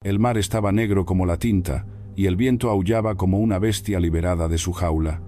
El mar estaba negro como la tinta, y el viento aullaba como una bestia liberada de su jaula.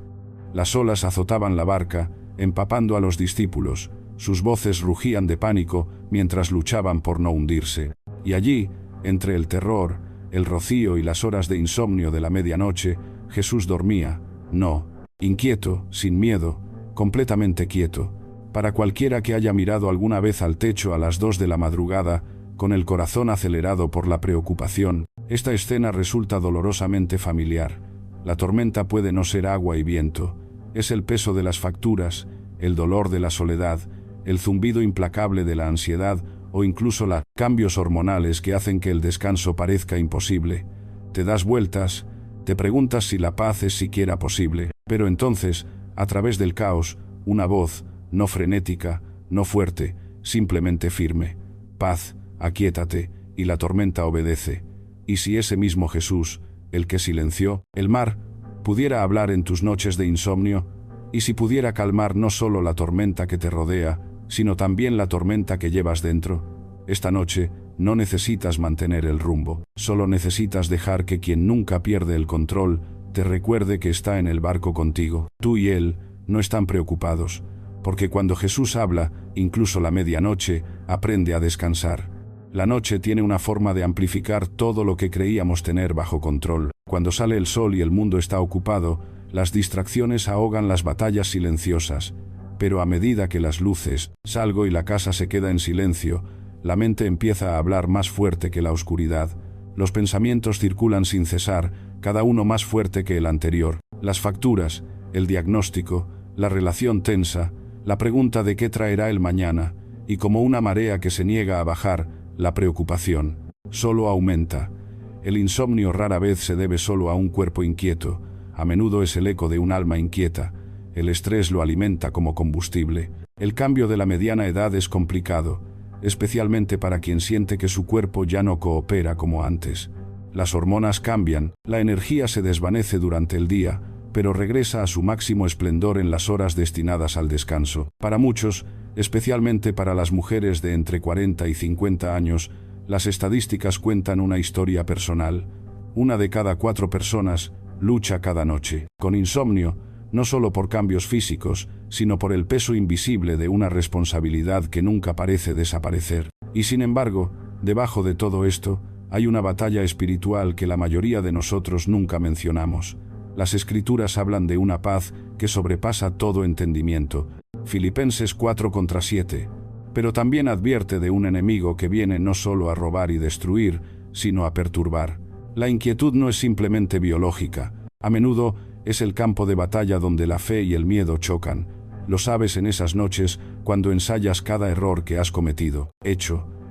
Las olas azotaban la barca, empapando a los discípulos. Sus voces rugían de pánico mientras luchaban por no hundirse. Y allí, entre el terror, el rocío y las horas de insomnio de la medianoche, Jesús dormía, no, inquieto, sin miedo, completamente quieto. Para cualquiera que haya mirado alguna vez al techo a las 2 de la madrugada, con el corazón acelerado por la preocupación, esta escena resulta dolorosamente familiar. La tormenta puede no ser agua y viento, es el peso de las facturas, el dolor de la soledad, el zumbido implacable de la ansiedad o incluso los cambios hormonales que hacen que el descanso parezca imposible. Te das vueltas, te preguntas si la paz es siquiera posible, pero entonces, a través del caos, una voz, no frenética, no fuerte, simplemente firme. Paz, aquíétate, y la tormenta obedece. Y si ese mismo Jesús, el que silenció el mar, pudiera hablar en tus noches de insomnio, y si pudiera calmar no solo la tormenta que te rodea, sino también la tormenta que llevas dentro, esta noche no necesitas mantener el rumbo, solo necesitas dejar que quien nunca pierde el control te recuerde que está en el barco contigo. Tú y él no están preocupados, porque cuando Jesús habla, incluso la medianoche aprende a descansar. La noche tiene una forma de amplificar todo lo que creíamos tener bajo control. Cuando sale el sol y el mundo está ocupado, las distracciones ahogan las batallas silenciosas. Pero a medida que las luces, salgo y la casa se queda en silencio, la mente empieza a hablar más fuerte que la oscuridad. Los pensamientos circulan sin cesar, cada uno más fuerte que el anterior. Las facturas, el diagnóstico, la relación tensa, la pregunta de qué traerá el mañana, y como una marea que se niega a bajar, la preocupación solo aumenta. El insomnio rara vez se debe solo a un cuerpo inquieto, a menudo es el eco de un alma inquieta. El estrés lo alimenta como combustible. El cambio de la mediana edad es complicado, especialmente para quien siente que su cuerpo ya no coopera como antes. Las hormonas cambian, la energía se desvanece durante el día, pero regresa a su máximo esplendor en las horas destinadas al descanso. Para muchos, especialmente para las mujeres de entre 40 y 50 años, las estadísticas cuentan una historia personal. 1 de cada 4 personas lucha cada noche con insomnio, no solo por cambios físicos, sino por el peso invisible de una responsabilidad que nunca parece desaparecer. Y sin embargo, debajo de todo esto, hay una batalla espiritual que la mayoría de nosotros nunca mencionamos. Las Escrituras hablan de una paz que sobrepasa todo entendimiento. Filipenses 4:7. Pero también advierte de un enemigo que viene no solo a robar y destruir, sino a perturbar. La inquietud no es simplemente biológica. A menudo es el campo de batalla donde la fe y el miedo chocan. Lo sabes en esas noches cuando ensayas cada error que has cometido,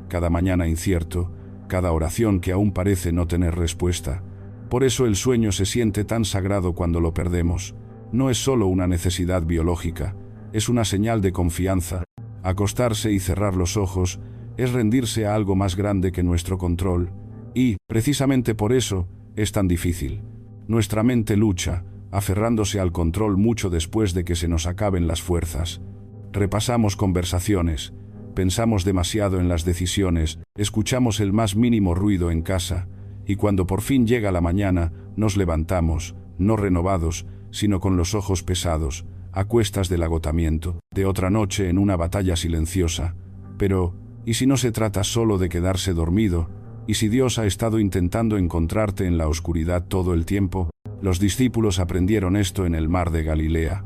cada mañana incierto, cada oración que aún parece no tener respuesta. Por eso el sueño se siente tan sagrado cuando lo perdemos. No es solo una necesidad biológica, es una señal de confianza. Acostarse y cerrar los ojos es rendirse a algo más grande que nuestro control. Y, precisamente por eso, es tan difícil. Nuestra mente lucha, aferrándose al control mucho después de que se nos acaben las fuerzas. Repasamos conversaciones, pensamos demasiado en las decisiones, escuchamos el más mínimo ruido en casa, y cuando por fin llega la mañana, nos levantamos, no renovados, sino con los ojos pesados, a cuestas del agotamiento, de otra noche en una batalla silenciosa. Pero, ¿y si no se trata solo de quedarse dormido? ¿Y si Dios ha estado intentando encontrarte en la oscuridad todo el tiempo? Los discípulos aprendieron esto en el mar de Galilea.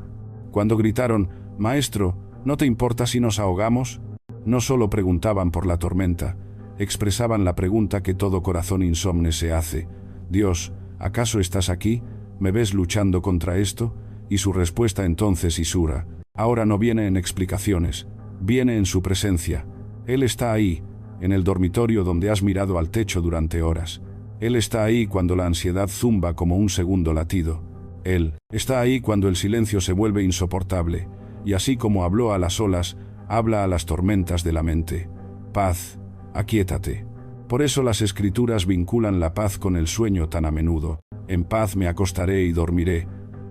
Cuando gritaron, «Maestro, ¿no te importa si nos ahogamos?», no solo preguntaban por la tormenta, expresaban la pregunta que todo corazón insomne se hace: «Dios, ¿acaso estás aquí? ¿Me ves luchando contra esto?». Y su respuesta entonces Isura, ahora no viene en explicaciones, viene en su presencia. Él está ahí, en el dormitorio donde has mirado al techo durante horas. Él está ahí cuando la ansiedad zumba como un segundo latido. Él está ahí cuando el silencio se vuelve insoportable, y así como habló a las olas, habla a las tormentas de la mente. Paz, aquíétate. Por eso las Escrituras vinculan la paz con el sueño tan a menudo. En paz me acostaré y dormiré,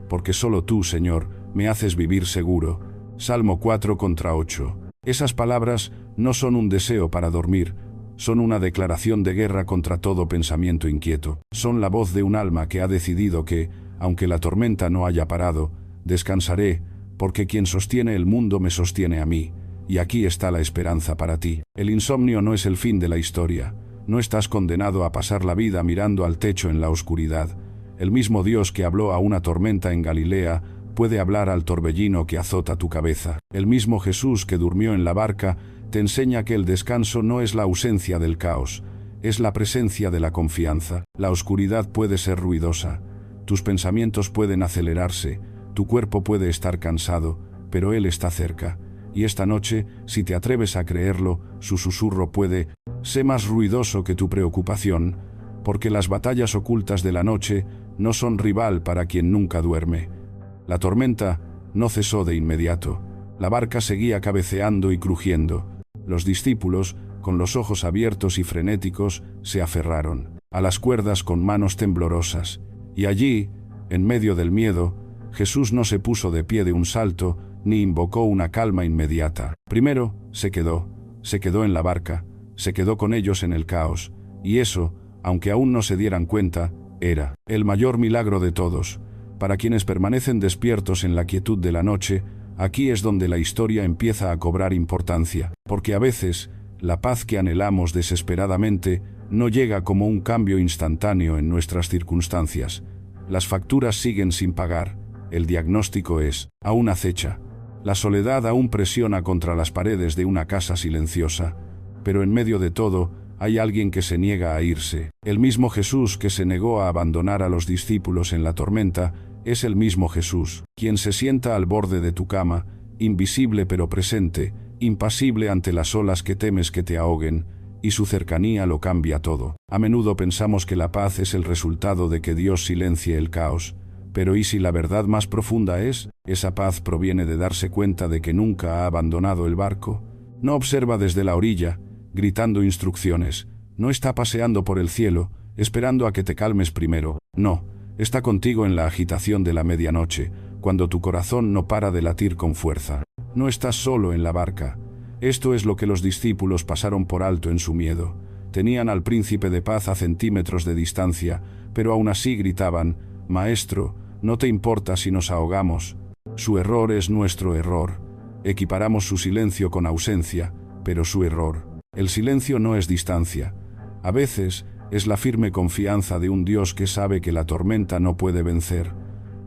porque solo tú, Señor, me haces vivir seguro. Salmo 4:8. Esas palabras no son un deseo para dormir, son una declaración de guerra contra todo pensamiento inquieto. Son la voz de un alma que ha decidido que, aunque la tormenta no haya parado, descansaré, porque quien sostiene el mundo me sostiene a mí, y aquí está la esperanza para ti. El insomnio no es el fin de la historia. No estás condenado a pasar la vida mirando al techo en la oscuridad. El mismo Dios que habló a una tormenta en Galilea puede hablar al torbellino que azota tu cabeza. El mismo Jesús que durmió en la barca te enseña que el descanso no es la ausencia del caos, es la presencia de la confianza. La oscuridad puede ser ruidosa, tus pensamientos pueden acelerarse, tu cuerpo puede estar cansado, pero Él está cerca. Y esta noche, si te atreves a creerlo, su susurro puede ser más ruidoso que tu preocupación, porque las batallas ocultas de la noche no son rival para quien nunca duerme. La tormenta no cesó de inmediato. La barca seguía cabeceando y crujiendo. Los discípulos, con los ojos abiertos y frenéticos, se aferraron a las cuerdas con manos temblorosas. Y allí, en medio del miedo, Jesús no se puso de pie de un salto, ni invocó una calma inmediata. Primero, se quedó en la barca, se quedó con ellos en el caos, y eso, aunque aún no se dieran cuenta, era el mayor milagro de todos. Para quienes permanecen despiertos en la quietud de la noche, aquí es donde la historia empieza a cobrar importancia, porque a veces, la paz que anhelamos desesperadamente no llega como un cambio instantáneo en nuestras circunstancias. Las facturas siguen sin pagar, el diagnóstico es, aún acecha. La soledad aún presiona contra las paredes de una casa silenciosa, pero en medio de todo, hay alguien que se niega a irse. El mismo Jesús que se negó a abandonar a los discípulos en la tormenta, es el mismo Jesús, quien se sienta al borde de tu cama, invisible pero presente, impasible ante las olas que temes que te ahoguen, y su cercanía lo cambia todo. A menudo pensamos que la paz es el resultado de que Dios silencie el caos, pero ¿y si la verdad más profunda es, esa paz proviene de darse cuenta de que nunca ha abandonado el barco? No observa desde la orilla, gritando instrucciones, no está paseando por el cielo, esperando a que te calmes primero, no, está contigo en la agitación de la medianoche, cuando tu corazón no para de latir con fuerza. No estás solo en la barca. Esto es lo que los discípulos pasaron por alto en su miedo. Tenían al príncipe de paz a centímetros de distancia, pero aún así gritaban, «Maestro, no te importa si nos ahogamos». Su error es nuestro error. Equiparamos su silencio con ausencia, pero su error. El silencio no es distancia. A veces, es la firme confianza de un Dios que sabe que la tormenta no puede vencer.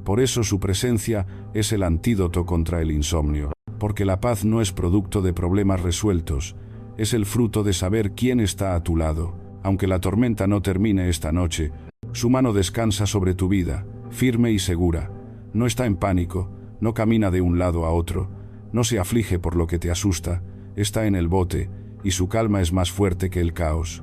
Por eso su presencia es el antídoto contra el insomnio. Porque la paz no es producto de problemas resueltos, es el fruto de saber quién está a tu lado. Aunque la tormenta no termine esta noche, su mano descansa sobre tu vida, firme y segura. No está en pánico, no camina de un lado a otro, no se aflige por lo que te asusta, está en el bote, y su calma es más fuerte que el caos.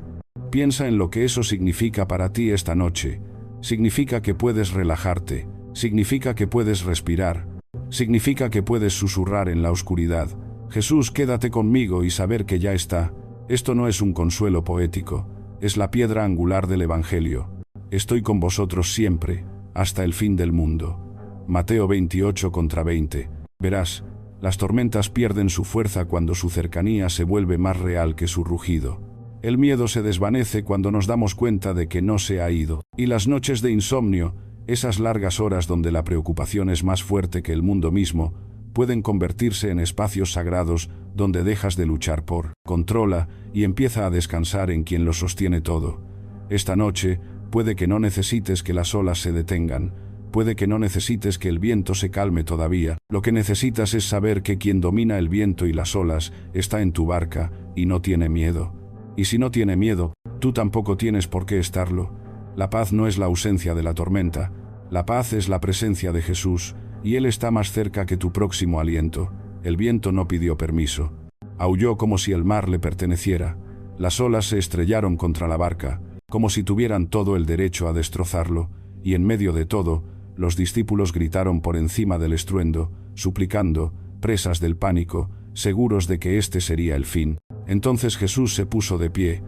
Piensa en lo que eso significa para ti esta noche. Significa que puedes relajarte, significa que puedes respirar, significa que puedes susurrar en la oscuridad. Jesús, quédate conmigo y saber que ya está. Esto no es un consuelo poético, es la piedra angular del Evangelio. Estoy con vosotros siempre, hasta el fin del mundo. Mateo 28:20. Verás, las tormentas pierden su fuerza cuando su cercanía se vuelve más real que su rugido. El miedo se desvanece cuando nos damos cuenta de que no se ha ido. Y las noches de insomnio, esas largas horas donde la preocupación es más fuerte que el mundo mismo, pueden convertirse en espacios sagrados donde dejas de luchar por, controla y empieza a descansar en quien lo sostiene todo. Esta noche, puede que no necesites que las olas se detengan, puede que no necesites que el viento se calme todavía. Lo que necesitas es saber que quien domina el viento y las olas está en tu barca y no tiene miedo. Y si no tiene miedo, tú tampoco tienes por qué estarlo. La paz no es la ausencia de la tormenta, la paz es la presencia de Jesús, y Él está más cerca que tu próximo aliento. El viento no pidió permiso. Aulló como si el mar le perteneciera. Las olas se estrellaron contra la barca, como si tuvieran todo el derecho a destrozarlo, y en medio de todo, los discípulos gritaron por encima del estruendo, suplicando, presas del pánico, seguros de que este sería el fin. Entonces Jesús se puso de pie.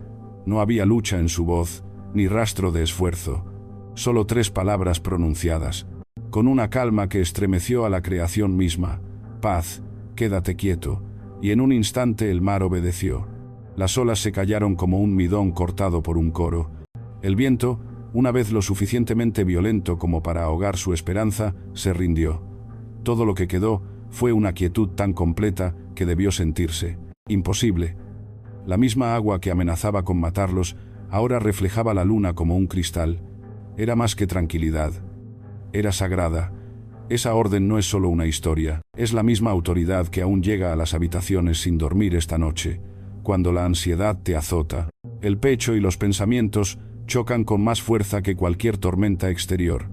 No había lucha en su voz, ni rastro de esfuerzo. Solo 3 palabras pronunciadas, con una calma que estremeció a la creación misma. Paz, quédate quieto. Y en un instante el mar obedeció. Las olas se callaron como un midón cortado por un coro. El viento, una vez lo suficientemente violento como para ahogar su esperanza, se rindió. Todo lo que quedó fue una quietud tan completa que debió sentirse imposible. La misma agua que amenazaba con matarlos ahora reflejaba la luna como un cristal. Era más que tranquilidad. Era sagrada. Esa orden no es solo una historia, es la misma autoridad que aún llega a las habitaciones sin dormir esta noche, cuando la ansiedad te azota. El pecho y los pensamientos chocan con más fuerza que cualquier tormenta exterior.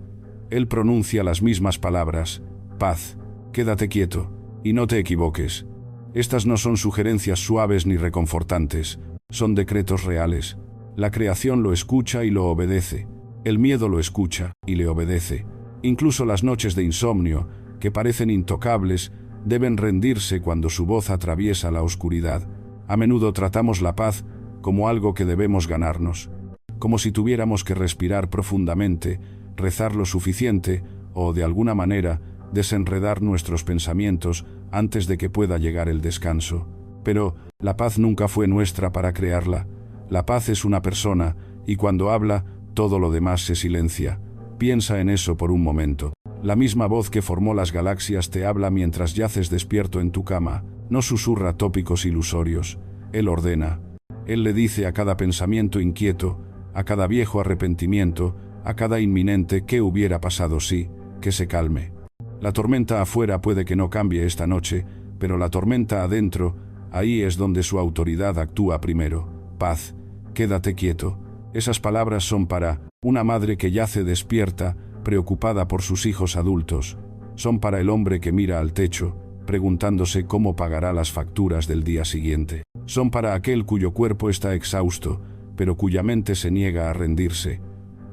Él pronuncia las mismas palabras: paz, quédate quieto, y no te equivoques. Estas no son sugerencias suaves ni reconfortantes, son decretos reales. La creación lo escucha y lo obedece. El miedo lo escucha y le obedece. Incluso las noches de insomnio, que parecen intocables, deben rendirse cuando su voz atraviesa la oscuridad. A menudo tratamos la paz como algo que debemos ganarnos, como si tuviéramos que respirar profundamente, rezar lo suficiente o, de alguna manera, desenredar nuestros pensamientos antes de que pueda llegar el descanso. Pero la paz nunca fue nuestra para crearla. La paz es una persona, y cuando habla, todo lo demás se silencia. Piensa en eso por un momento. La misma voz que formó las galaxias te habla mientras yaces despierto en tu cama. No susurra tópicos ilusorios. Él ordena. Él le dice a cada pensamiento inquieto, a cada viejo arrepentimiento, a cada inminente ¿qué hubiera pasado si?, que se calme. La tormenta afuera puede que no cambie esta noche, pero la tormenta adentro, ahí es donde su autoridad actúa primero. Paz, quédate quieto. Esas palabras son para una madre que yace despierta, preocupada por sus hijos adultos. Son para el hombre que mira al techo, preguntándose cómo pagará las facturas del día siguiente. Son para aquel cuyo cuerpo está exhausto, pero cuya mente se niega a rendirse.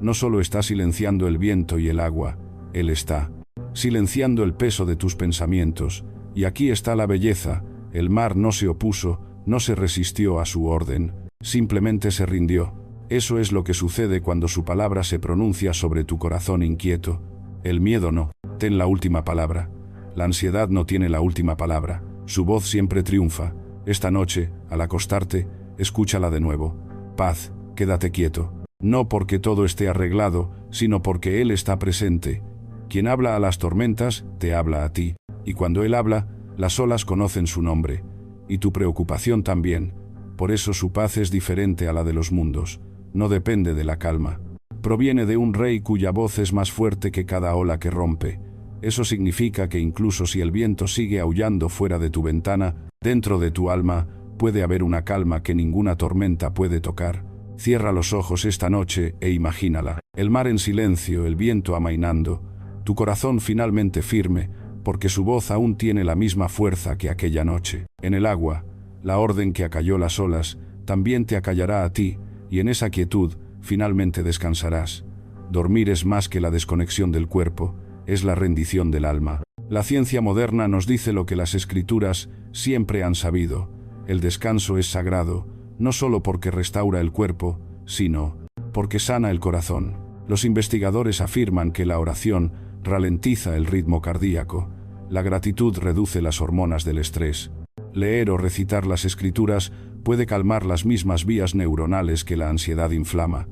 No solo está silenciando el viento y el agua, él está silenciando el peso de tus pensamientos. Y aquí está la belleza: el mar no se opuso, no se resistió a su orden, simplemente se rindió. Eso es lo que sucede cuando su palabra se pronuncia sobre tu corazón inquieto. El miedo no, ten la última palabra. La ansiedad no tiene la última palabra. Su voz siempre triunfa. Esta noche, al acostarte, escúchala de nuevo. Paz, quédate quieto. No porque todo esté arreglado, sino porque Él está presente. Quien habla a las tormentas, te habla a ti. Y cuando Él habla, las olas conocen su nombre. Y tu preocupación también. Por eso su paz es diferente a la de los mundos. No depende de la calma. Proviene de un rey cuya voz es más fuerte que cada ola que rompe. Eso significa que incluso si el viento sigue aullando fuera de tu ventana, dentro de tu alma puede haber una calma que ninguna tormenta puede tocar. Cierra los ojos esta noche e imagínala. El mar en silencio, el viento amainando, tu corazón finalmente firme, porque su voz aún tiene la misma fuerza que aquella noche. En el agua, la orden que acalló las olas, también te acallará a ti, y en esa quietud, finalmente descansarás. Dormir es más que la desconexión del cuerpo, es la rendición del alma. La ciencia moderna nos dice lo que las escrituras siempre han sabido. El descanso es sagrado, no solo porque restaura el cuerpo, sino porque sana el corazón. Los investigadores afirman que la oración ralentiza el ritmo cardíaco. La gratitud reduce las hormonas del estrés. Leer o recitar las escrituras puede calmar las mismas vías neuronales que la ansiedad inflama.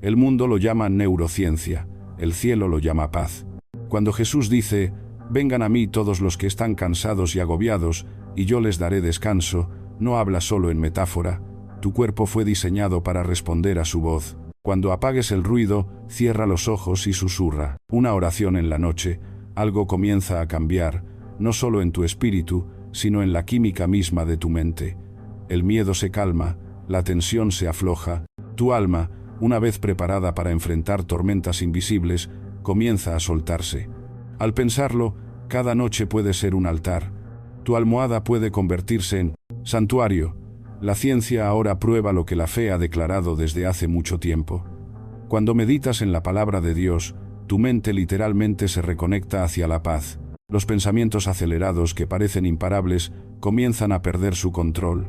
El mundo lo llama neurociencia, el cielo lo llama paz. Cuando Jesús dice, «Vengan a mí todos los que están cansados y agobiados, y yo les daré descanso», no habla solo en metáfora. Tu cuerpo fue diseñado para responder a su voz. Cuando apagues el ruido, cierra los ojos y susurra. Una oración en la noche, algo comienza a cambiar, no solo en tu espíritu, sino en la química misma de tu mente. El miedo se calma, la tensión se afloja. Tu alma, una vez preparada para enfrentar tormentas invisibles, comienza a soltarse. Al pensarlo, cada noche puede ser un altar. Tu almohada puede convertirse en santuario. La ciencia ahora prueba lo que la fe ha declarado desde hace mucho tiempo. Cuando meditas en la palabra de Dios, tu mente literalmente se reconecta hacia la paz. Los pensamientos acelerados que parecen imparables comienzan a perder su control.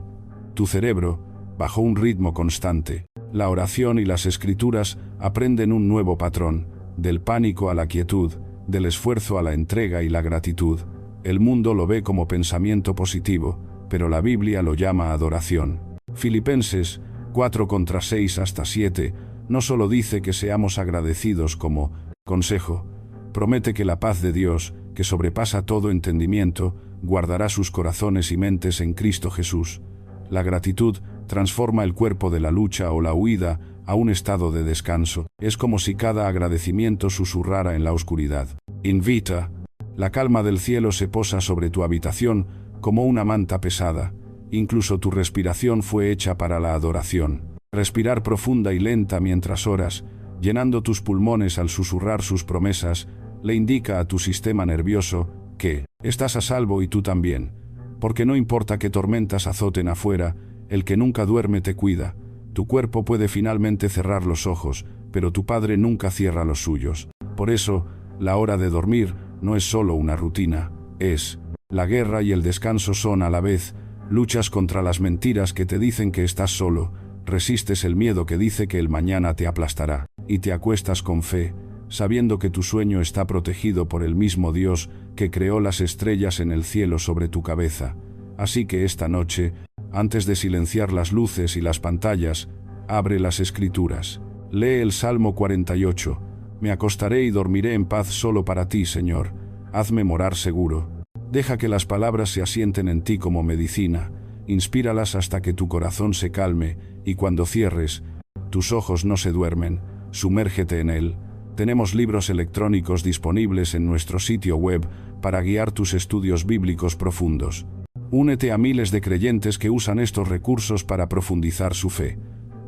Tu cerebro, bajo un ritmo constante, la oración y las escrituras aprenden un nuevo patrón, del pánico a la quietud, del esfuerzo a la entrega y la gratitud. El mundo lo ve como pensamiento positivo, pero la Biblia lo llama adoración. Filipenses 4:6-7 no solo dice que seamos agradecidos como consejo, promete que la paz de Dios, que sobrepasa todo entendimiento, guardará sus corazones y mentes en Cristo Jesús. La gratitud transforma el cuerpo de la lucha o la huida a un estado de descanso. Es como si cada agradecimiento susurrara en la oscuridad. Invita. La calma del cielo se posa sobre tu habitación como una manta pesada. Incluso tu respiración fue hecha para la adoración. Respirar profunda y lenta mientras oras, llenando tus pulmones al susurrar sus promesas, le indica a tu sistema nervioso que estás a salvo y tú también. Porque no importa qué tormentas azoten afuera, el que nunca duerme te cuida. Tu cuerpo puede finalmente cerrar los ojos, pero tu Padre nunca cierra los suyos. Por eso, la hora de dormir no es solo una rutina, es la guerra y el descanso son a la vez. Luchas contra las mentiras que te dicen que estás solo, resistes el miedo que dice que el mañana te aplastará, y te acuestas con fe, sabiendo que tu sueño está protegido por el mismo Dios que creó las estrellas en el cielo sobre tu cabeza. Así que esta noche, antes de silenciar las luces y las pantallas, abre las Escrituras. Lee el Salmo 48. Me acostaré y dormiré en paz solo para ti, Señor. Hazme morar seguro. Deja que las palabras se asienten en ti como medicina. Inspíralas hasta que tu corazón se calme, y cuando cierres, tus ojos no se duermen. Sumérgete en él. Tenemos libros electrónicos disponibles en nuestro sitio web para guiar tus estudios bíblicos profundos. Únete a miles de creyentes que usan estos recursos para profundizar su fe.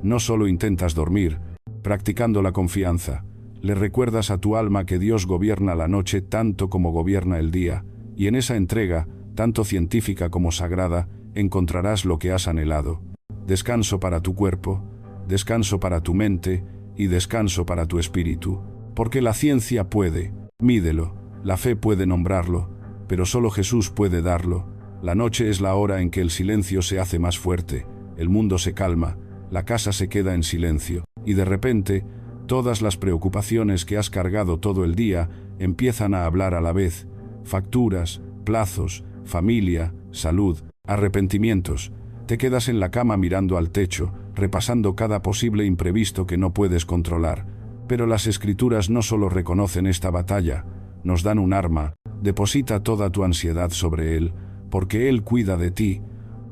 No solo intentas dormir, practicando la confianza, le recuerdas a tu alma que Dios gobierna la noche tanto como gobierna el día, y en esa entrega, tanto científica como sagrada, encontrarás lo que has anhelado. Descanso para tu cuerpo, descanso para tu mente y descanso para tu espíritu. Porque la ciencia puede, mídelo, la fe puede nombrarlo, pero solo Jesús puede darlo. La noche es la hora en que el silencio se hace más fuerte, el mundo se calma, la casa se queda en silencio, y de repente, todas las preocupaciones que has cargado todo el día empiezan a hablar a la vez. Facturas, plazos, familia, salud, arrepentimientos. Te quedas en la cama mirando al techo, repasando cada posible imprevisto que no puedes controlar. Pero las Escrituras no solo reconocen esta batalla, nos dan un arma. Deposita toda tu ansiedad sobre Él, porque Él cuida de ti.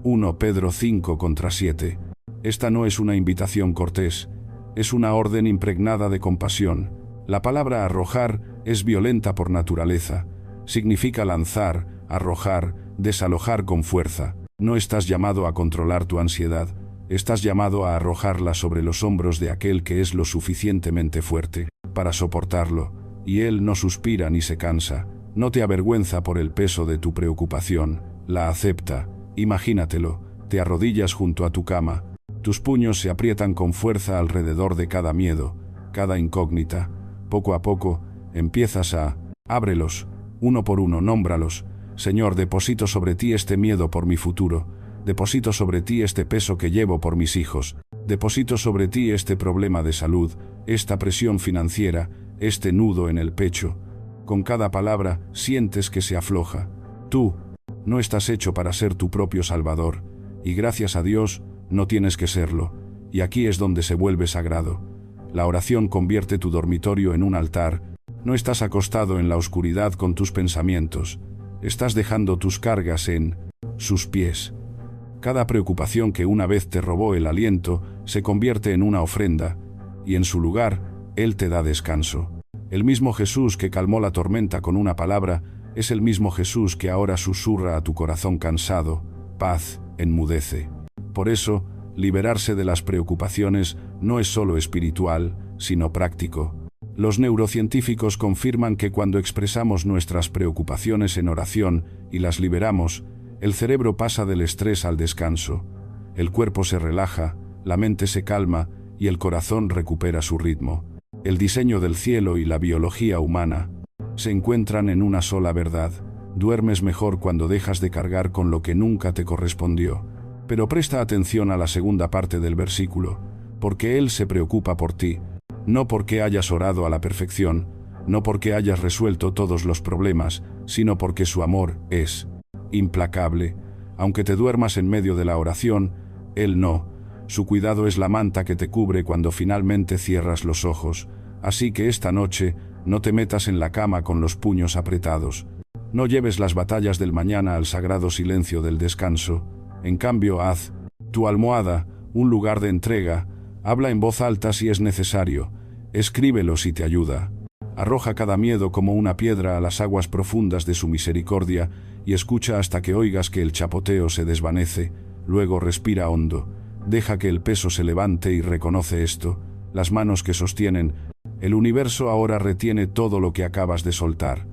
1 Pedro 5:7. Esta no es una invitación cortés, es una orden impregnada de compasión. La palabra arrojar es violenta por naturaleza. Significa lanzar, arrojar, desalojar con fuerza. No estás llamado a controlar tu ansiedad, estás llamado a arrojarla sobre los hombros de aquel que es lo suficientemente fuerte para soportarlo, y Él no suspira ni se cansa. No te avergüenza por el peso de tu preocupación, la acepta. Imagínatelo, te arrodillas junto a tu cama, tus puños se aprietan con fuerza alrededor de cada miedo, cada incógnita. Poco a poco, empiezas a ábrelos, uno por uno, nómbralos. Señor, deposito sobre ti este miedo por mi futuro, deposito sobre ti este peso que llevo por mis hijos, deposito sobre ti este problema de salud, esta presión financiera, este nudo en el pecho. Con cada palabra sientes que se afloja. Tú no estás hecho para ser tu propio Salvador, y gracias a Dios no tienes que serlo, y aquí es donde se vuelve sagrado. La oración convierte tu dormitorio en un altar. No estás acostado en la oscuridad con tus pensamientos, estás dejando tus cargas en sus pies. Cada preocupación que una vez te robó el aliento se convierte en una ofrenda, y en su lugar, Él te da descanso. El mismo Jesús que calmó la tormenta con una palabra, es el mismo Jesús que ahora susurra a tu corazón cansado, paz, enmudece. Por eso, liberarse de las preocupaciones no es solo espiritual, sino práctico. Los neurocientíficos confirman que cuando expresamos nuestras preocupaciones en oración y las liberamos, el cerebro pasa del estrés al descanso. El cuerpo se relaja, la mente se calma y el corazón recupera su ritmo. El diseño del cielo y la biología humana se encuentran en una sola verdad. Duermes mejor cuando dejas de cargar con lo que nunca te correspondió. Pero presta atención a la segunda parte del versículo, porque Él se preocupa por ti, no porque hayas orado a la perfección, no porque hayas resuelto todos los problemas, sino porque su amor es implacable. Aunque te duermas en medio de la oración, Él no. Su cuidado es la manta que te cubre cuando finalmente cierras los ojos. Así que esta noche, no te metas en la cama con los puños apretados. No lleves las batallas del mañana al sagrado silencio del descanso. En cambio, haz tu almohada un lugar de entrega. Habla en voz alta si es necesario. Escríbelo si te ayuda. Arroja cada miedo como una piedra a las aguas profundas de su misericordia y escucha hasta que oigas que el chapoteo se desvanece. Luego respira hondo. Deja que el peso se levante y reconoce esto. Las manos que sostienen el universo ahora retiene todo lo que acabas de soltar.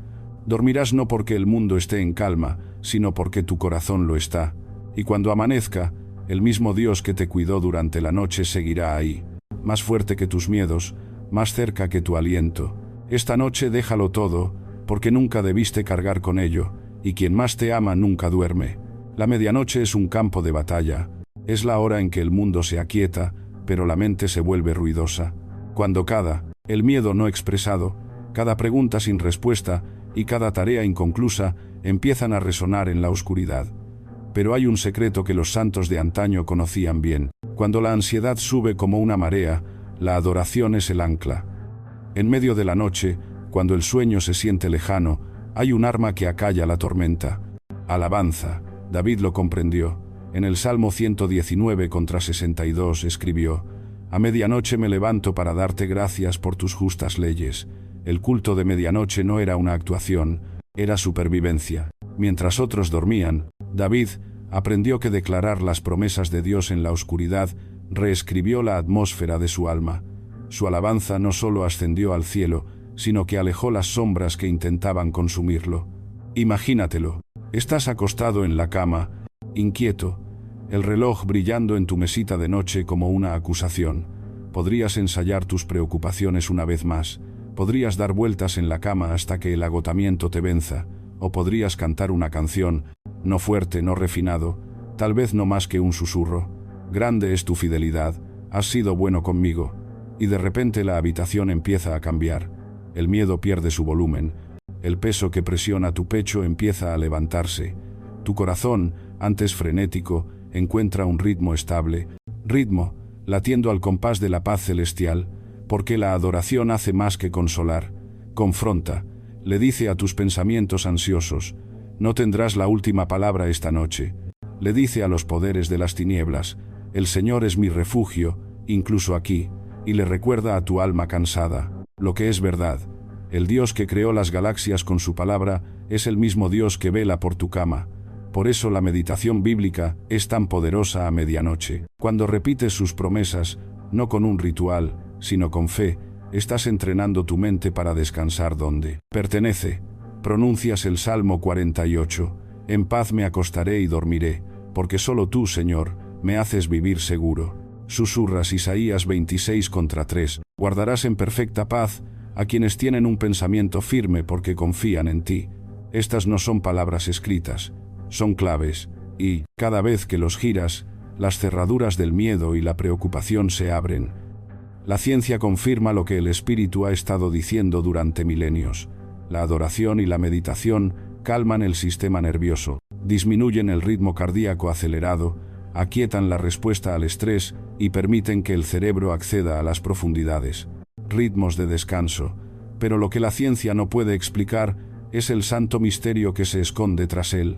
Dormirás no porque el mundo esté en calma, sino porque tu corazón lo está. Y cuando amanezca, el mismo Dios que te cuidó durante la noche seguirá ahí, más fuerte que tus miedos, más cerca que tu aliento. Esta noche déjalo todo, porque nunca debiste cargar con ello, y quien más te ama nunca duerme. La medianoche es un campo de batalla. Es la hora en que el mundo se aquieta, pero la mente se vuelve ruidosa. Cuando el miedo no expresado, cada pregunta sin respuesta y cada tarea inconclusa empiezan a resonar en la oscuridad. Pero hay un secreto que los santos de antaño conocían bien. Cuando la ansiedad sube como una marea, la adoración es el ancla. En medio de la noche, cuando el sueño se siente lejano, hay un arma que acalla la tormenta. Alabanza. David lo comprendió. En el Salmo 119 contra 62 escribió: «A medianoche me levanto para darte gracias por tus justas leyes». El culto de medianoche no era una actuación, era supervivencia. Mientras otros dormían, David aprendió que declarar las promesas de Dios en la oscuridad reescribió la atmósfera de su alma. Su alabanza no solo ascendió al cielo, sino que alejó las sombras que intentaban consumirlo. Imagínatelo. Estás acostado en la cama, inquieto, el reloj brillando en tu mesita de noche como una acusación. Podrías ensayar tus preocupaciones una vez más. Podrías dar vueltas en la cama hasta que el agotamiento te venza, o podrías cantar una canción, no fuerte, no refinado, tal vez no más que un susurro. Grande es tu fidelidad, has sido bueno conmigo. Y de repente la habitación empieza a cambiar. El miedo pierde su volumen. El peso que presiona tu pecho empieza a levantarse. Tu corazón, antes frenético, encuentra un ritmo estable, ritmo, latiendo al compás de la paz celestial, porque la adoración hace más que consolar. Confronta, le dice a tus pensamientos ansiosos: no tendrás la última palabra esta noche. Le dice a los poderes de las tinieblas: el Señor es mi refugio, incluso aquí, y le recuerda a tu alma cansada lo que es verdad. El Dios que creó las galaxias con su palabra es el mismo Dios que vela por tu cama. Por eso la meditación bíblica es tan poderosa a medianoche. Cuando repites sus promesas, no con un ritual, sino con fe, estás entrenando tu mente para descansar donde pertenece. Pronuncias el Salmo 48, en paz me acostaré y dormiré, porque solo tú, Señor, me haces vivir seguro. Susurras Isaías 26 contra 3, guardarás en perfecta paz a quienes tienen un pensamiento firme porque confían en ti. Estas no son palabras escritas, son claves, y, cada vez que los giras, las cerraduras del miedo y la preocupación se abren. La ciencia confirma lo que el espíritu ha estado diciendo durante milenios. La adoración y la meditación calman el sistema nervioso, disminuyen el ritmo cardíaco acelerado, aquietan la respuesta al estrés y permiten que el cerebro acceda a las profundidades. Ritmos de descanso. Pero lo que la ciencia no puede explicar es el santo misterio que se esconde tras él.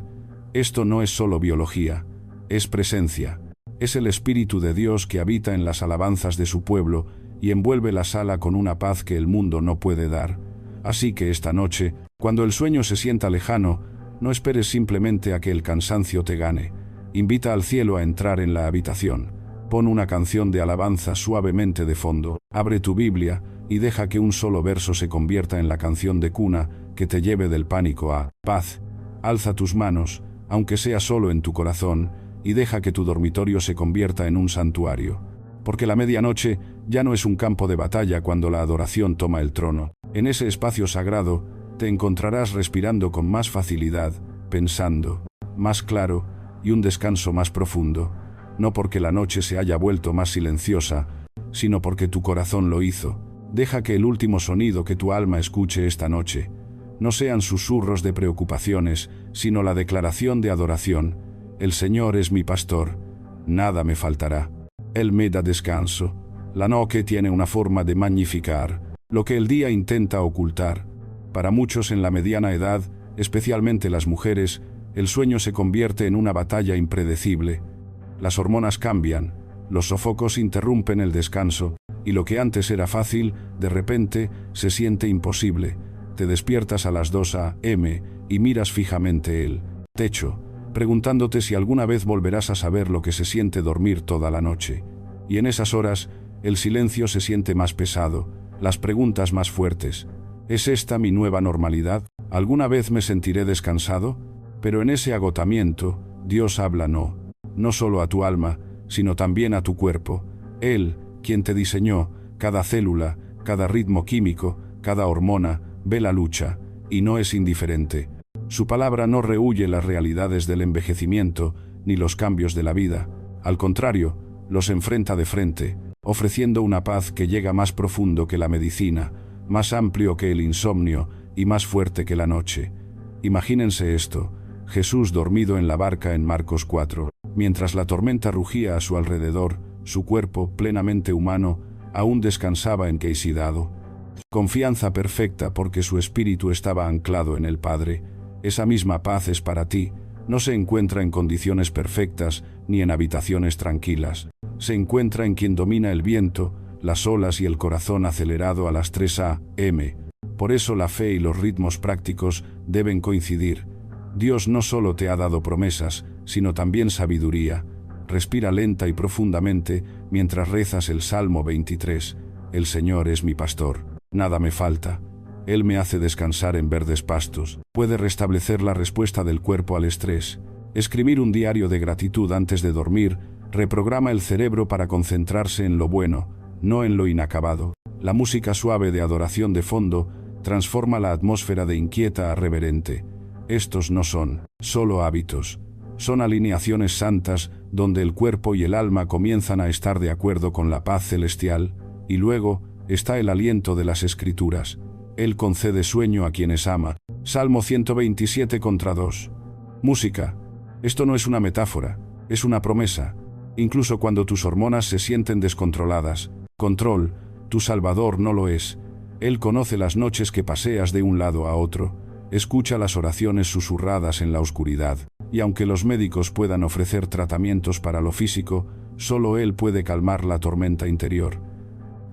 Esto no es solo biología, es presencia. Es el Espíritu de Dios que habita en las alabanzas de su pueblo y envuelve la sala con una paz que el mundo no puede dar. Así que esta noche, cuando el sueño se sienta lejano, no esperes simplemente a que el cansancio te gane. Invita al cielo a entrar en la habitación. Pon una canción de alabanza suavemente de fondo, abre tu Biblia y deja que un solo verso se convierta en la canción de cuna que te lleve del pánico a paz. Alza tus manos, aunque sea solo en tu corazón, y deja que tu dormitorio se convierta en un santuario. Porque la medianoche ya no es un campo de batalla cuando la adoración toma el trono. En ese espacio sagrado, te encontrarás respirando con más facilidad, pensando más claro y un descanso más profundo. No porque la noche se haya vuelto más silenciosa, sino porque tu corazón lo hizo. Deja que el último sonido que tu alma escuche esta noche no sean susurros de preocupaciones, sino la declaración de adoración. El Señor es mi pastor, nada me faltará. Él me da descanso. La noche tiene una forma de magnificar lo que el día intenta ocultar. Para muchos en la mediana edad, especialmente las mujeres, el sueño se convierte en una batalla impredecible. Las hormonas cambian, los sofocos interrumpen el descanso, y lo que antes era fácil, de repente, se siente imposible. Te despiertas a las 2 a.m. y miras fijamente el techo, preguntándote si alguna vez volverás a saber lo que se siente dormir toda la noche. Y en esas horas, el silencio se siente más pesado, las preguntas más fuertes. ¿Es esta mi nueva normalidad? ¿Alguna vez me sentiré descansado? Pero en ese agotamiento, Dios habla no solo a tu alma, sino también a tu cuerpo. Él, quien te diseñó, cada célula, cada ritmo químico, cada hormona, ve la lucha, y no es indiferente. Su palabra no rehúye las realidades del envejecimiento, ni los cambios de la vida. Al contrario, los enfrenta de frente, ofreciendo una paz que llega más profundo que la medicina, más amplio que el insomnio y más fuerte que la noche. Imagínense esto: Jesús dormido en la barca en Marcos 4, mientras la tormenta rugía a su alrededor, su cuerpo, plenamente humano, aún descansaba enqueisidado. Confianza perfecta porque su espíritu estaba anclado en el Padre. Esa misma paz es para ti. No se encuentra en condiciones perfectas ni en habitaciones tranquilas. Se encuentra en quien domina el viento, las olas y el corazón acelerado a las 3 a.m. Por eso la fe y los ritmos prácticos deben coincidir. Dios no solo te ha dado promesas, sino también sabiduría. Respira lenta y profundamente mientras rezas el Salmo 23. El Señor es mi pastor, nada me falta. Él me hace descansar en verdes pastos. Puede restablecer la respuesta del cuerpo al estrés. Escribir un diario de gratitud antes de dormir reprograma el cerebro para concentrarse en lo bueno, no en lo inacabado. La música suave de adoración de fondo transforma la atmósfera de inquieta a reverente. Estos no son solo hábitos. Son alineaciones santas donde el cuerpo y el alma comienzan a estar de acuerdo con la paz celestial, y luego está el aliento de las Escrituras. Él concede sueño a quienes ama. Salmo 127:2. Música. Esto no es una metáfora, es una promesa. Incluso cuando tus hormonas se sienten descontroladas, control, tu Salvador no lo es. Él conoce las noches que paseas de un lado a otro, escucha las oraciones susurradas en la oscuridad, y aunque los médicos puedan ofrecer tratamientos para lo físico, solo Él puede calmar la tormenta interior.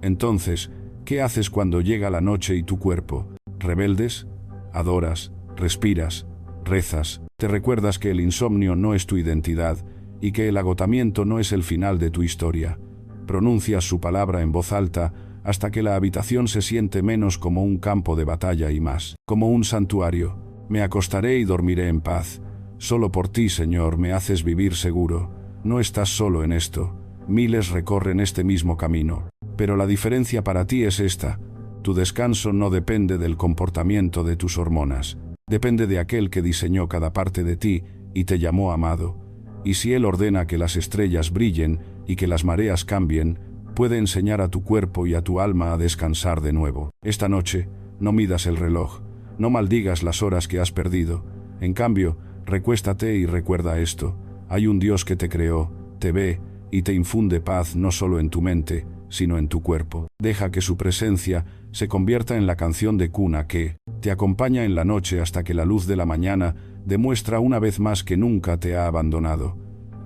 Entonces, ¿qué haces cuando llega la noche y tu cuerpo? ¿Rebeldes? Adoras, respiras, rezas, te recuerdas que el insomnio no es tu identidad y que el agotamiento no es el final de tu historia. Pronuncias su palabra en voz alta hasta que la habitación se siente menos como un campo de batalla y más como un santuario. Me acostaré y dormiré en paz. Solo por ti, Señor, me haces vivir seguro. No estás solo en esto. Miles recorren este mismo camino. Pero la diferencia para ti es esta: tu descanso no depende del comportamiento de tus hormonas. Depende de aquel que diseñó cada parte de ti y te llamó amado. Y si Él ordena que las estrellas brillen y que las mareas cambien, puede enseñar a tu cuerpo y a tu alma a descansar de nuevo. Esta noche, no midas el reloj, no maldigas las horas que has perdido. En cambio, recuéstate y recuerda esto: hay un Dios que te creó, te ve y te infunde paz no solo en tu mente, sino en tu cuerpo. Deja que su presencia se convierta en la canción de cuna que te acompaña en la noche hasta que la luz de la mañana demuestra una vez más que nunca te ha abandonado.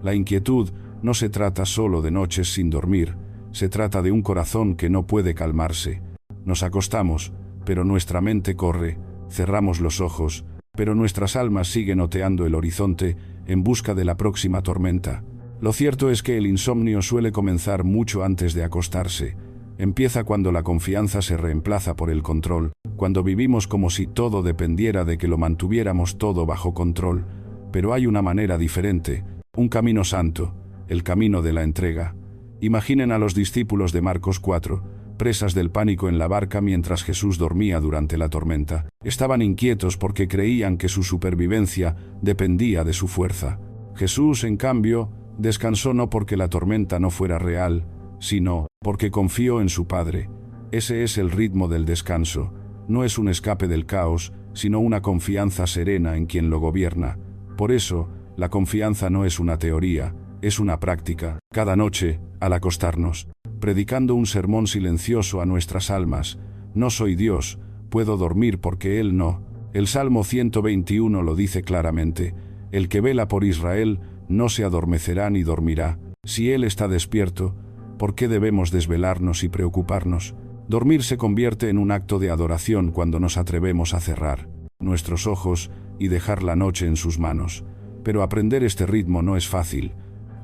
La inquietud no se trata solo de noches sin dormir, se trata de un corazón que no puede calmarse. Nos acostamos, pero nuestra mente corre, cerramos los ojos, pero nuestras almas siguen oteando el horizonte en busca de la próxima tormenta. Lo cierto es que el insomnio suele comenzar mucho antes de acostarse. Empieza cuando la confianza se reemplaza por el control, cuando vivimos como si todo dependiera de que lo mantuviéramos todo bajo control. Pero hay una manera diferente, un camino santo, el camino de la entrega. Imaginen a los discípulos de Marcos 4, presas del pánico en la barca mientras Jesús dormía durante la tormenta. Estaban inquietos porque creían que su supervivencia dependía de su fuerza. Jesús, en cambio, descansó no porque la tormenta no fuera real, sino porque confió en su Padre. Ese es el ritmo del descanso. No es un escape del caos, sino una confianza serena en quien lo gobierna. Por eso, la confianza no es una teoría, es una práctica. Cada noche, al acostarnos, predicando un sermón silencioso a nuestras almas: no soy Dios, puedo dormir porque Él no. El Salmo 121 lo dice claramente: el que vela por Israel no se adormecerá ni dormirá. Si Él está despierto, ¿por qué debemos desvelarnos y preocuparnos? Dormir se convierte en un acto de adoración cuando nos atrevemos a cerrar nuestros ojos y dejar la noche en sus manos. Pero aprender este ritmo no es fácil.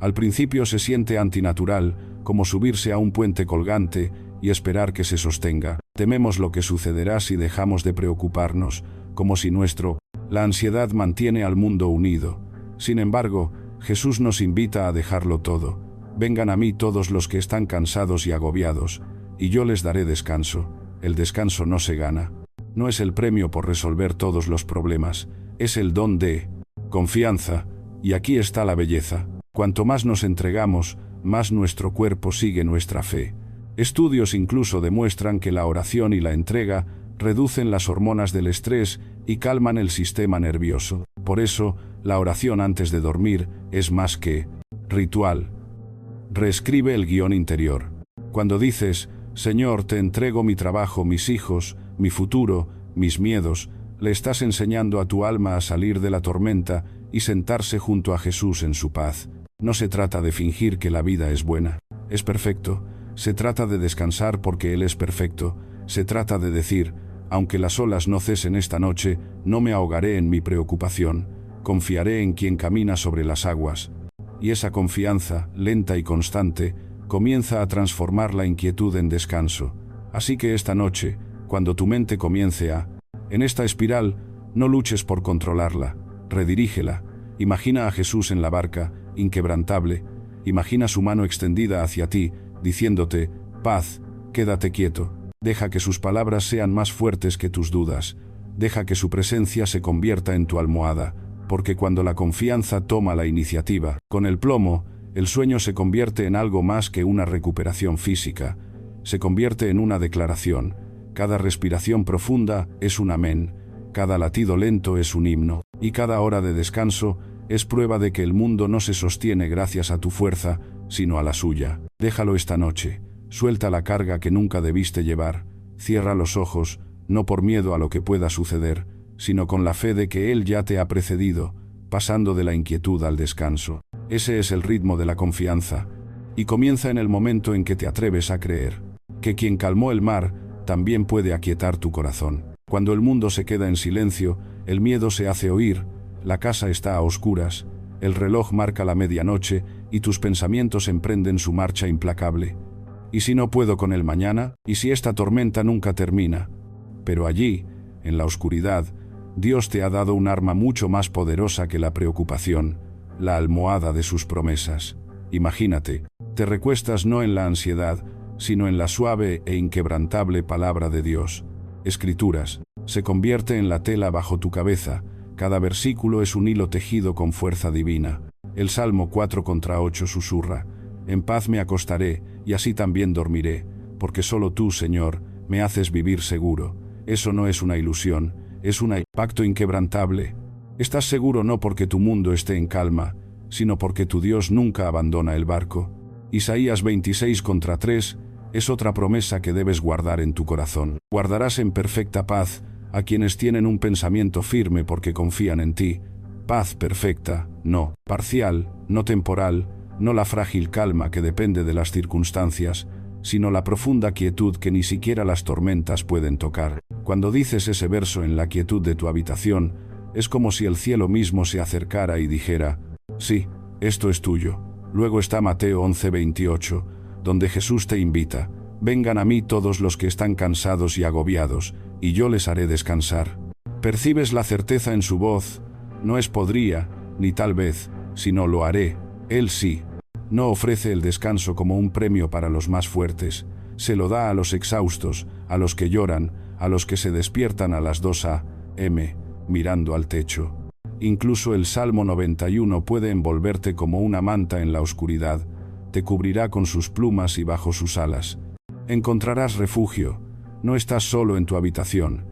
Al principio se siente antinatural, como subirse a un puente colgante y esperar que se sostenga. Tememos lo que sucederá si dejamos de preocuparnos, como si la ansiedad mantiene al mundo unido. Sin embargo, Jesús nos invita a dejarlo todo. Vengan a mí todos los que están cansados y agobiados, y yo les daré descanso. El descanso no se gana. No es el premio por resolver todos los problemas, es el don de confianza. Y aquí está la belleza. Cuanto más nos entregamos, más nuestro cuerpo sigue nuestra fe. Estudios incluso demuestran que la oración y la entrega reducen las hormonas del estrés y calman el sistema nervioso. Por eso, la oración antes de dormir es más que ritual. Reescribe el guión interior. Cuando dices: Señor, te entrego mi trabajo, mis hijos, mi futuro, mis miedos, le estás enseñando a tu alma a salir de la tormenta y sentarse junto a Jesús en su paz. No se trata de fingir que la vida es buena, es perfecto. Se trata de descansar porque Él es perfecto. Se trata de decir: aunque las olas no cesen esta noche, no me ahogaré en mi preocupación. Confiaré en quien camina sobre las aguas. Y esa confianza, lenta y constante, comienza a transformar la inquietud en descanso. Así que esta noche, cuando tu mente comience en esta espiral, no luches por controlarla, redirígela. Imagina a Jesús en la barca, inquebrantable. Imagina su mano extendida hacia ti, diciéndote: paz, quédate quieto. Deja que sus palabras sean más fuertes que tus dudas. Deja que su presencia se convierta en tu almohada, porque cuando la confianza toma la iniciativa, con el plomo, el sueño se convierte en algo más que una recuperación física. Se convierte en una declaración. Cada respiración profunda es un amén, cada latido lento es un himno, y cada hora de descanso es prueba de que el mundo no se sostiene gracias a tu fuerza, sino a la suya. Déjalo esta noche. Suelta la carga que nunca debiste llevar. Cierra los ojos, no por miedo a lo que pueda suceder, sino con la fe de que Él ya te ha precedido, pasando de la inquietud al descanso. Ese es el ritmo de la confianza, y comienza en el momento en que te atreves a creer que quien calmó el mar también puede aquietar tu corazón. Cuando el mundo se queda en silencio, el miedo se hace oír, la casa está a oscuras, el reloj marca la medianoche y tus pensamientos emprenden su marcha implacable. ¿Y si no puedo con el mañana? ¿Y si esta tormenta nunca termina? Pero allí, en la oscuridad, Dios te ha dado un arma mucho más poderosa que la preocupación, la almohada de sus promesas. Imagínate, te recuestas no en la ansiedad, sino en la suave e inquebrantable palabra de Dios. Escrituras, se convierte en la tela bajo tu cabeza, cada versículo es un hilo tejido con fuerza divina. El Salmo 4:8 susurra: en paz me acostaré, y así también dormiré, porque solo tú, Señor, me haces vivir seguro. Eso no es una ilusión, es un pacto inquebrantable. Estás seguro no porque tu mundo esté en calma, sino porque tu Dios nunca abandona el barco. Isaías 26:3 es otra promesa que debes guardar en tu corazón. Guardarás en perfecta paz a quienes tienen un pensamiento firme porque confían en ti. Paz perfecta, no parcial, no temporal, no la frágil calma que depende de las circunstancias, sino la profunda quietud que ni siquiera las tormentas pueden tocar. Cuando dices ese verso en la quietud de tu habitación, es como si el cielo mismo se acercara y dijera: sí, esto es tuyo. Luego está Mateo 11:28, donde Jesús te invita: vengan a mí todos los que están cansados y agobiados, y yo les haré descansar. Percibes la certeza en su voz: no es podría, ni tal vez, sino lo haré. Él sí. No ofrece el descanso como un premio para los más fuertes, se lo da a los exhaustos, a los que lloran, a los que se despiertan a las 2 a.m., mirando al techo. Incluso el Salmo 91 puede envolverte como una manta en la oscuridad, te cubrirá con sus plumas y bajo sus alas. Encontrarás refugio, no estás solo en tu habitación.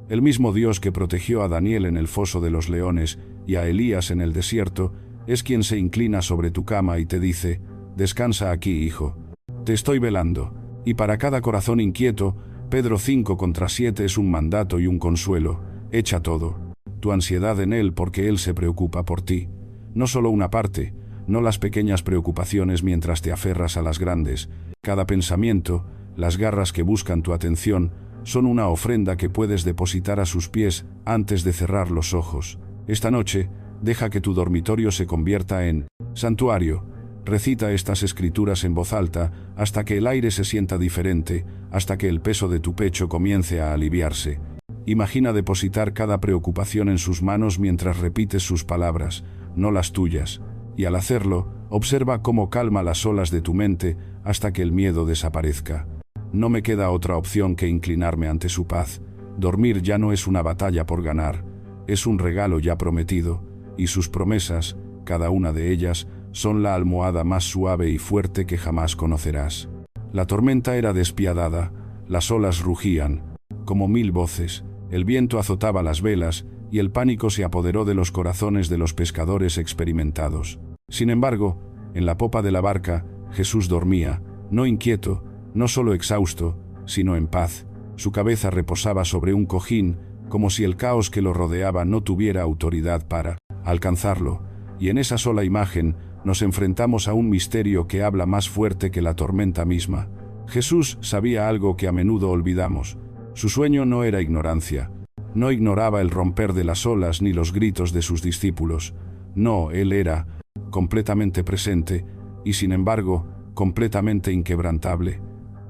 El mismo Dios que protegió a Daniel en el foso de los leones y a Elías en el desierto, es quien se inclina sobre tu cama y te dice: descansa aquí, hijo. Te estoy velando. Y para cada corazón inquieto, Pedro 5:7 es un mandato y un consuelo: echa todo tu ansiedad en Él, porque Él se preocupa por ti. No solo una parte, no las pequeñas preocupaciones mientras te aferras a las grandes. Cada pensamiento, las garras que buscan tu atención, son una ofrenda que puedes depositar a sus pies antes de cerrar los ojos. Esta noche, deja que tu dormitorio se convierta en santuario. Recita estas escrituras en voz alta hasta que el aire se sienta diferente, hasta que el peso de tu pecho comience a aliviarse. Imagina depositar cada preocupación en sus manos mientras repites sus palabras, no las tuyas. Y al hacerlo, observa cómo calma las olas de tu mente hasta que el miedo desaparezca. No me queda otra opción que inclinarme ante su paz. Dormir ya no es una batalla por ganar, es un regalo ya prometido, y sus promesas, cada una de ellas, son la almohada más suave y fuerte que jamás conocerás. La tormenta era despiadada, las olas rugían como 1000 voces, el viento azotaba las velas y el pánico se apoderó de los corazones de los pescadores experimentados. Sin embargo, en la popa de la barca, Jesús dormía, no inquieto, no solo exhausto, sino en paz. Su cabeza reposaba sobre un cojín, como si el caos que lo rodeaba no tuviera autoridad para alcanzarlo. Y en esa sola imagen, nos enfrentamos a un misterio que habla más fuerte que la tormenta misma. Jesús sabía algo que a menudo olvidamos. Su sueño no era ignorancia. No ignoraba el romper de las olas ni los gritos de sus discípulos. No, Él era completamente presente y, sin embargo, completamente inquebrantable.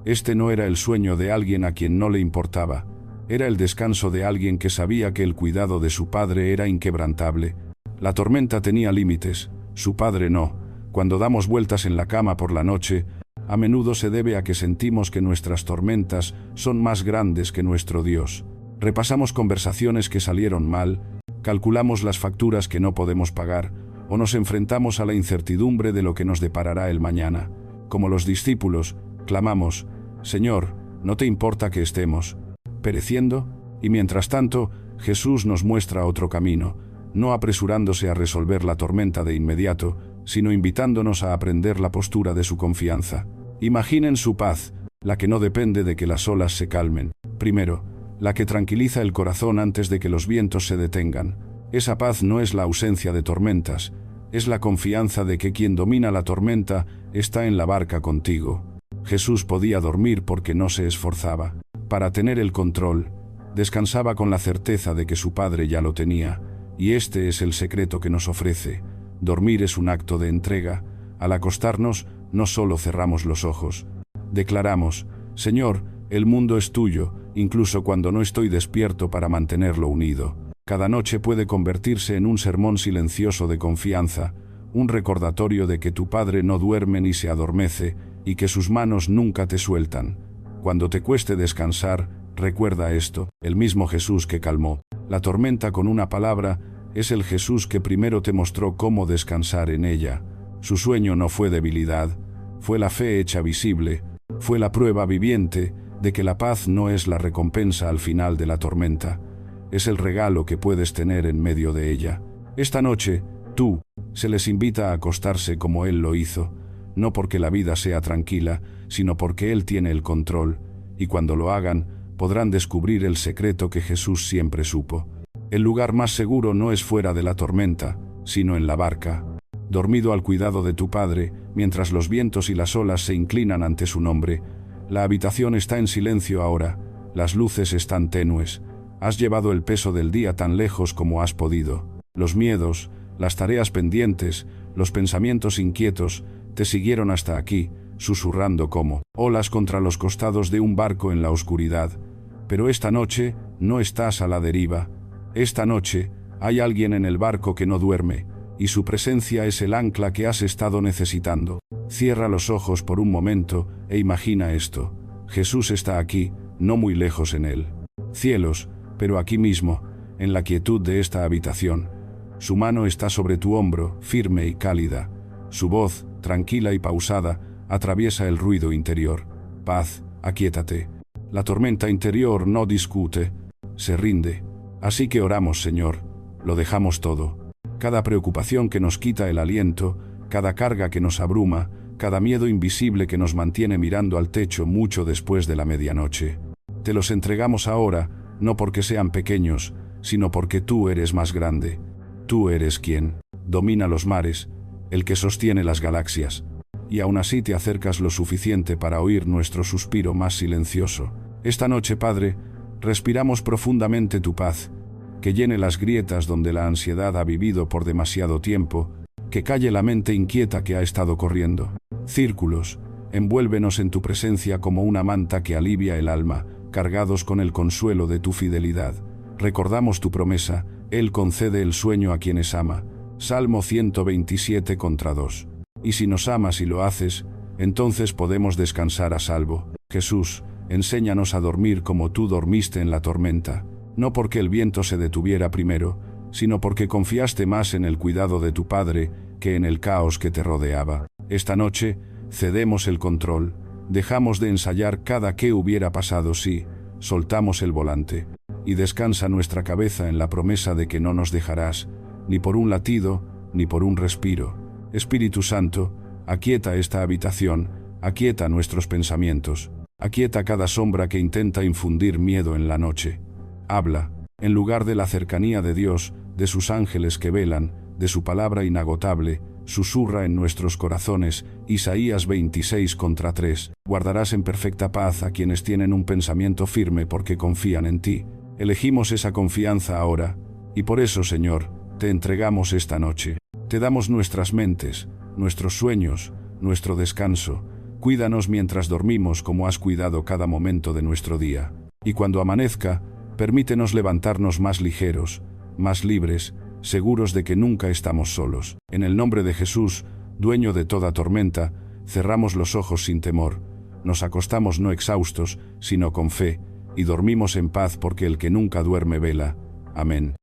Este no era el sueño de alguien a quien no le importaba. Era el descanso de alguien que sabía que el cuidado de su Padre era inquebrantable. La tormenta tenía límites, su Padre no. Cuando damos vueltas en la cama por la noche, a menudo se debe a que sentimos que nuestras tormentas son más grandes que nuestro Dios. Repasamos conversaciones que salieron mal, calculamos las facturas que no podemos pagar, o nos enfrentamos a la incertidumbre de lo que nos deparará el mañana. Como los discípulos, clamamos: Señor, ¿no te importa que estemos pereciendo? Y mientras tanto, Jesús nos muestra otro camino, no apresurándose a resolver la tormenta de inmediato, sino invitándonos a aprender la postura de su confianza. Imaginen su paz, la que no depende de que las olas se calmen. Primero, la que tranquiliza el corazón antes de que los vientos se detengan. Esa paz no es la ausencia de tormentas, es la confianza de que quien domina la tormenta está en la barca contigo. Jesús podía dormir porque no se esforzaba para tener el control. Descansaba con la certeza de que su Padre ya lo tenía, y este es el secreto que nos ofrece. Dormir es un acto de entrega. Al acostarnos, no solo cerramos los ojos. Declaramos: Señor, el mundo es tuyo, incluso cuando no estoy despierto para mantenerlo unido. Cada noche puede convertirse en un sermón silencioso de confianza, un recordatorio de que tu Padre no duerme ni se adormece, y que sus manos nunca te sueltan. Cuando te cueste descansar, recuerda esto: el mismo Jesús que calmó la tormenta con una palabra, es el Jesús que primero te mostró cómo descansar en ella. Su sueño no fue debilidad, fue la fe hecha visible, fue la prueba viviente de que la paz no es la recompensa al final de la tormenta, es el regalo que puedes tener en medio de ella. Esta noche, se les invita a acostarse como Él lo hizo, no porque la vida sea tranquila, sino porque Él tiene el control, y cuando lo hagan, podrán descubrir el secreto que Jesús siempre supo. El lugar más seguro no es fuera de la tormenta, sino en la barca, dormido al cuidado de tu Padre, mientras los vientos y las olas se inclinan ante su nombre. La habitación está en silencio ahora, las luces están tenues. Has llevado el peso del día tan lejos como has podido. Los miedos, las tareas pendientes, los pensamientos inquietos, te siguieron hasta aquí, susurrando como olas contra los costados de un barco en la oscuridad. Pero esta noche no estás a la deriva. Esta noche hay alguien en el barco que no duerme, y su presencia es el ancla que has estado necesitando. Cierra los ojos por un momento e imagina esto: Jesús está aquí, no muy lejos en el cielos, pero aquí mismo, en la quietud de esta habitación. Su mano está sobre tu hombro, firme y cálida. Su voz, tranquila y pausada, atraviesa el ruido interior. Paz, aquíétate. La tormenta interior no discute, se rinde. Así que oramos, Señor, lo dejamos todo. cada preocupación que nos quita el aliento, cada carga que nos abruma, cada miedo invisible que nos mantiene mirando al techo mucho después de la medianoche. Te los entregamos ahora, no porque sean pequeños, sino porque tú eres más grande. Tú eres quien domina los mares, el que sostiene las galaxias. Y aún así te acercas lo suficiente para oír nuestro suspiro más silencioso. Esta noche, Padre, respiramos profundamente tu paz, que llene las grietas donde la ansiedad ha vivido por demasiado tiempo, que calle la mente inquieta que ha estado corriendo. Círculos, envuélvenos en tu presencia como una manta que alivia el alma, cargados con el consuelo de tu fidelidad. Recordamos tu promesa, Él concede el sueño a quienes ama. Salmo 127:2. Y si nos amas y lo haces, entonces podemos descansar a salvo. Jesús, enséñanos a dormir como tú dormiste en la tormenta, no porque el viento se detuviera primero, sino porque confiaste más en el cuidado de tu Padre que en el caos que te rodeaba. Esta noche, cedemos el control, dejamos de ensayar cada qué hubiera pasado si, soltamos el volante, y descansa nuestra cabeza en la promesa de que no nos dejarás, ni por un latido, ni por un respiro. Espíritu Santo, aquieta esta habitación, aquieta nuestros pensamientos, aquieta cada sombra que intenta infundir miedo en la noche. Habla, en lugar de la cercanía de Dios, de sus ángeles que velan, de su palabra inagotable, susurra en nuestros corazones. Isaías 26:3. Guardarás en perfecta paz a quienes tienen un pensamiento firme porque confían en ti. Elegimos esa confianza ahora, y por eso, Señor, te entregamos esta noche. Te damos nuestras mentes, nuestros sueños, nuestro descanso. Cuídanos mientras dormimos como has cuidado cada momento de nuestro día. Y cuando amanezca, permítenos levantarnos más ligeros, más libres, seguros de que nunca estamos solos. En el nombre de Jesús, dueño de toda tormenta, cerramos los ojos sin temor, nos acostamos no exhaustos, sino con fe, y dormimos en paz porque el que nunca duerme vela. Amén.